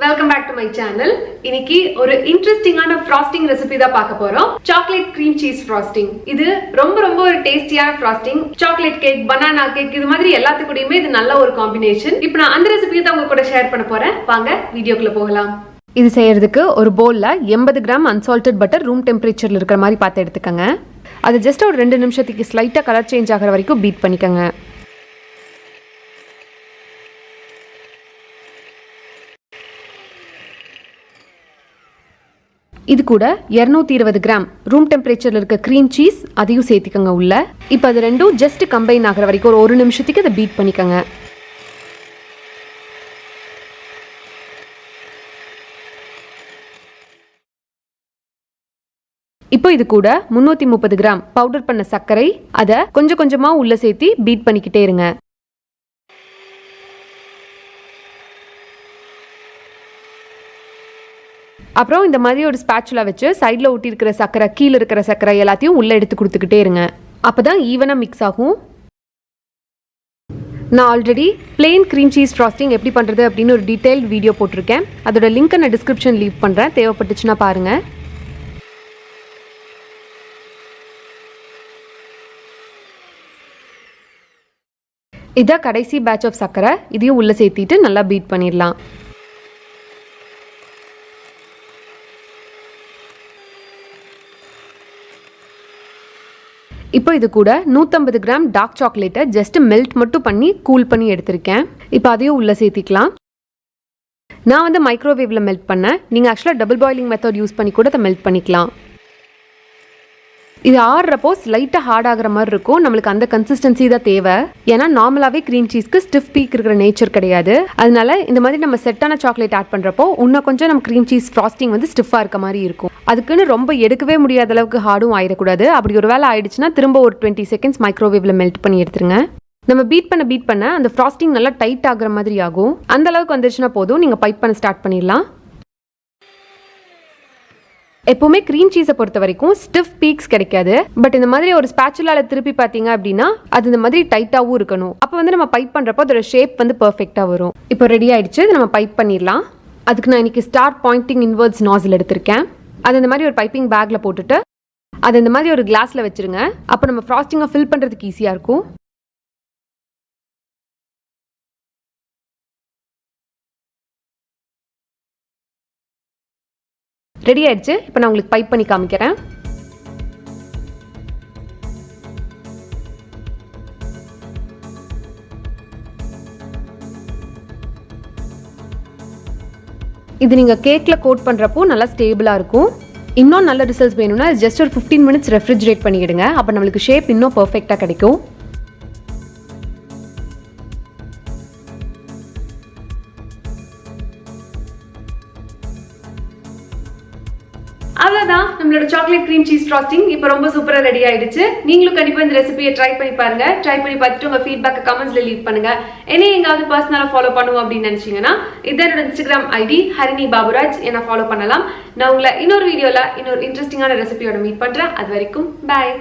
Welcome back to my channel. இன்னைக்கு ஒரு இன்ட்ரஸ்டிங்கான frosting recipe தான் பார்க்க போறோம். Chocolate cream cheese frosting. இது ரொம்ப ஒரு டேஸ்டியான frosting. Chocolate cake, banana cake இது மாதிரி எல்லாத்துக்கூடயுமே இது நல்ல ஒரு காம்பினேஷன். இப்போ நான் அந்த ரெசிபியை தான் உங்க கூட ஷேர் பண்ண போறேன். வாங்க வீடியோக்குள்ள போகலாம். இது செய்யறதுக்கு ஒரு பவுல்ல 80 கிராம் அன்சால்டட் பட்டர் ரூம் டெம்பரேச்சர்ல இருக்கிற மாதிரி பார்த்து எடுத்துக்கங்க. அது ஜஸ்ட் ஒரு 2 நிமிஷத்துக்கு ஸ்லைட்டா கலர் சேஞ்ச் ஆகிற வரைக்கும் பீட் பண்ணிக்கங்க. இது கூட 220 கிராம் ரூம் டெம்பரேச்சர்ல இருக்க க்ரீம் சீஸ் அதையும் சேர்த்துக்கங்க உள்ள. இப்போ அது ரெண்டும் ஜஸ்ட் கம்பைன் ஆகிற வரைக்கும் ஒரு நிமிஷத்துக்கு அதை பீட் பண்ணிக்கங்க. இப்போ இது கூட 330 கிராம் பவுடர் பண்ண சர்க்கரை அதை கொஞ்சம் கொஞ்சமா உள்ள சேர்த்து பீட் பண்ணிக்கிட்டே இருங்க. அப்புறம் இந்த மாதிரி ஒரு ஸ்பேச்சுலா வச்சு சைடில் ஒட்டி இருக்கிற சர்க்கரை கீழே இருக்கிற சர்க்கரை எல்லாத்தையும் உள்ளே எடுத்து கொடுத்துக்கிட்டே இருங்க. அப்போ தான் ஈவனாக மிக்ஸ் ஆகும். நான் already plain cream cheese frosting எப்படி பண்ணுறது அப்படின்னு ஒரு டீட்டெயில் வீடியோ போட்டிருக்கேன். அதோட லிங்க்கை நான் டிஸ்கிரிப்ஷன் லீவ் பண்ணுறேன், தேவைப்பட்டுச்சுன்னா பாருங்கள். இதான் கடைசி பேட்ச் ஆஃப் சர்க்கரை, இதையும் உள்ளே சேர்த்திட்டு நல்லா பீட் பண்ணிடலாம். இப்போ இது கூட 150 கிராம் டார்க் சாக்லேட்டை ஜஸ்ட் மெல்ட் மட்டும் பண்ணி கூல் பண்ணி எடுத்திருக்கேன். இப்போ அதையும் உள்ளே சேர்த்திக்கலாம். நான் மைக்ரோவேவில் மெல்ட் பண்ணேன். நீங்கள் ஆக்சுவலாக டபுள் பாயிலிங் மெத்தட் யூஸ் பண்ணி கூட அதை மெல்ட் பண்ணிக்கலாம். இது ஆடுறப்போ லைட்டாக ஹார்ட் ஆகிற மாதிரி இருக்கும். நம்மளுக்கு அந்த கன்சிஸ்டன்சி தான் தேவை. ஏன்னா நார்மலாகவே க்ரீம் சீஸ்க்கு ஸ்டிஃப் பீக் இருக்கிற நேச்சர் கிடையாது. அதனால இந்த மாதிரி நம்ம செட்டான சாக்லேட் ஆட் பண்ணுறப்போ இன்னும் கொஞ்சம் நம்ம க்ரீம் சீஸ் ஃப்ராஸ்டிங் ஸ்டிஃபாக இருக்க மாதிரி இருக்கும். அதுக்குன்னு ரொம்ப எடுக்கவே முடியாத அளவுக்கு ஹார்டும் ஆயிடக்கூடாது. அப்படி ஒரு வேலை ஆயிடுச்சுன்னா திரும்ப ஒரு 20 செகண்ட்ஸ் மைக்ரோவேவில் மெல்ட் பண்ணி எடுத்துருங்க. நம்ம பீட் பண்ண அந்த ஃப்ராஸ்டிங் நல்லா டைட் ஆகுற மாதிரி ஆகும். அந்த அளவுக்கு வந்துருச்சுன்னா போதும், நீங்கள் பைப் பண்ண ஸ்டார்ட் பண்ணிடலாம். எப்பவுமே க்ரீம் சீஸை பொறுத்த வரைக்கும் ஸ்டிஃப் பீக்ஸ் கிடைக்காது. பட் இந்த மாதிரி ஒரு ஸ்பேச்சுலால திருப்பி பார்த்தீங்க அப்படின்னா அது இந்த மாதிரி டைட்டாகவும் இருக்கணும். அப்போ நம்ம பைப் பண்ணுறப்போ அதோட ஷேப் பெர்ஃபெக்டாக வரும். இப்போ ரெடி ஆயிடுச்சு, நம்ம பைப் பண்ணிடலாம். அதுக்கு நான் இன்னைக்கு ஸ்டார் பாயிண்டிங் இன்வர்ட்ஸ் நாசில் எடுத்திருக்கேன். அது இந்த மாதிரி ஒரு பைப்பிங் பேக்கில் போட்டுட்டு அதை இந்த மாதிரி ஒரு கிளாஸில் வச்சுருங்க. அப்போ நம்ம ஃப்ராஸ்டிங்கை ஃபில் பண்ணுறதுக்கு ஈஸியாக இருக்கும். ரெடி ஆயிடுச்சு. இப்போ நான் உங்களுக்கு பைப் பண்ணி காமிக்கிறேன். இது நீங்கள் கேக்கில் கோட் பண்ணுறப்போ நல்லா ஸ்டேபிளாக இருக்கும். இன்னும் நல்ல ரிசல்ட்ஸ் வேணும்னா ஜஸ்ட் ஒரு 15 மினிட்ஸ் ரெஃப்ரிஜரேட் பண்ணிடுங்க. அப்போ நம்மளுக்கு ஷேப் இன்னும் பர்ஃபெக்டாக கிடைக்கும். அவ்வளோதான், நம்மளோட சாக்லேட் க்ரீம் சீஸ் ஃப்ராஸ்டிங் இப்போ ரொம்ப சூப்பராக ரெடி ஆயிடுச்சு. நீங்களும் கண்டிப்பாக இந்த ரெசிபியை ட்ரை பண்ணி பாருங்க. ட்ரை பண்ணி பார்த்துட்டு உங்கள் ஃபீட்பேக்கை கமெண்ட்ஸ்ல லீவ் பண்ணுங்க. என்னையும் எங்காவது பர்சனலாக ஃபாலோ பண்ணுவோம் அப்படின்னு நினைச்சீங்கன்னா இதனோட இன்ஸ்டாகிராம் ஐடி ஹரிணி பாபுராஜ் என்ன ஃபாலோ பண்ணலாம். நான் உங்களை இன்னொரு வீடியோவில் இன்னொரு இன்ட்ரெஸ்டிங்கான ரெசிபியோட மீட் பண்ணுறேன். அது வரைக்கும் பாய்.